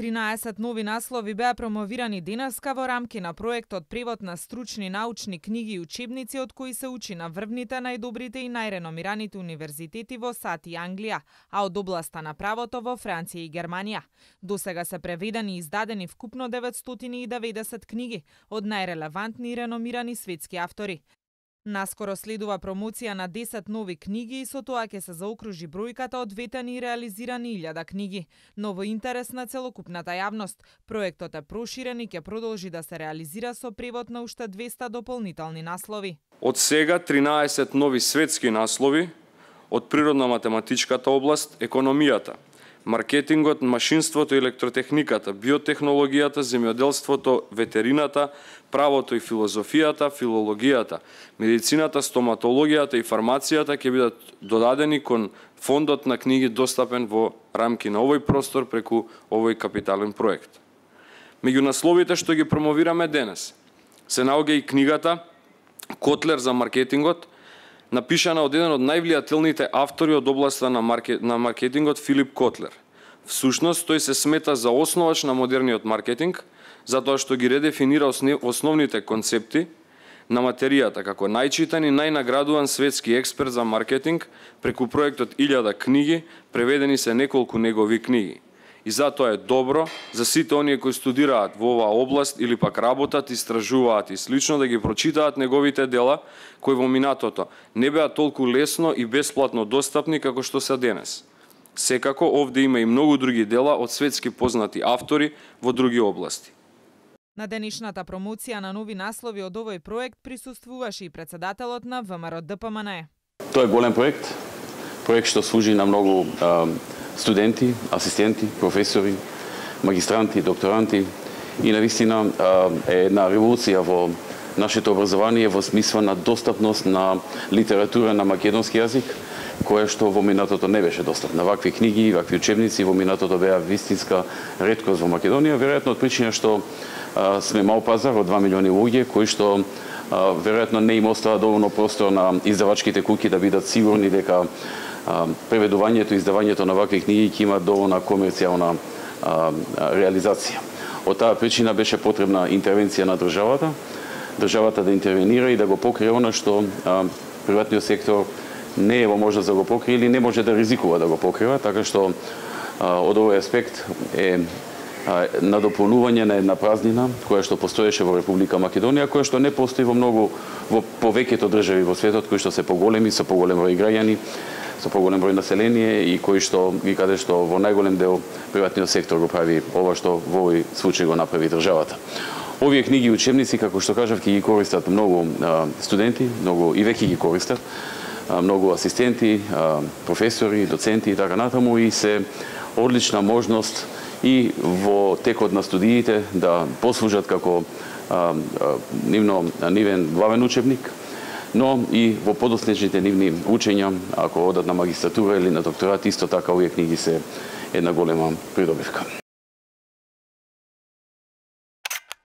13 нови наслови беа промовирани денеска во рамки на проектот Превод на стручни научни книги и учебници, од кои се учи на врвните, најдобрите и најреномираните универзитети во САД и Англија, а од областа на правото во Франција и Германија. Досега се преведени и издадени вкупно 990 книги од најрелевантни и реномирани светски автори. Наскоро следува промоција на 10 нови книги и со тоа ќе се заокружи бројката од ветени и реализирани 1000 книги. Но во интерес на целокупната јавност, проектот е проширен и ќе продолжи да се реализира со превод на уште 200 дополнителни наслови. Од сега 13 нови светски наслови од природно-математичката област, економијата, маркетингот, машинството и електротехниката, биотехнологијата, земјоделството, ветерината, правото и филозофијата, филологијата, медицината, стоматологијата и фармацијата ќе бидат додадени кон фондот на книги достапен во рамки на овој простор преку овој капитален проект. Меѓу насловите што ги промовираме денес се наоѓа и книгата Котлер за маркетингот, напишана од еден од највлијателните автори од областа на маркетингот Филип Котлер. Всушност, тој се смета за основач на модерниот маркетинг, затоа што ги редефинира основните концепти на материјата како најчитан и најнаградуван светски експерт за маркетинг преку проектот 1000 книги, преведени се неколку негови книги. И затоа е добро за сите оние кои студираат во оваа област или пак работат, истражуваат и слично да ги прочитаат неговите дела, кои во минатото не беа толку лесно и бесплатно достапни како што се денес. Секако, овде има и многу други дела од светски познати автори во други области. На денешната промоција на нови наслови од овој проект присуствуваше и председателот на ВМРО ДПМН. Тоа е голем проект што служи на многу студенти, асистенти, професори, магистранти, докторанти и навистина е една револуција во нашето образование во смисла на достапност на литература на македонски јазик, која што во минатото не беше достапна. Вакви книги, вакви учебници во минатото беа вистинска реткост во Македонија, веројатно од причина што сме мал пазар од 2 милиони луѓе кои што веројатно не им остава доволно простор на издавачките куќи да бидат сигурни дека преведувањето и издавањето на вакви книги ќе имат доволна комерцијална реализација. Од таа причина беше потребна интервенција на државата, државата да интервенира и да го покрие она што приватниот сектор не е во можност да го покрие или не може да ризикува да го покрива, така што од овој аспект е надополнување на една празнина која што постоеше во Република Македонија, која што не постои во повеќето држави во светот кои што се поголеми, со поголем број граѓани, со поголем број население и кои што и каде што во најголем дел приватниот сектор го прави ова што во овој случај го направи државата. Овие книги и учебници, како што кажав, ќе ги користат многу студенти, многу и веќе ги користат, многу асистенти, професори, доценти и така натаму, и се одлична можност и во текот на студиите да послужат како нивен главен учебник, но и во подоцнежните нивни учења, ако одат на магистратура или на докторат, исто така овие книги се една голема придобивка.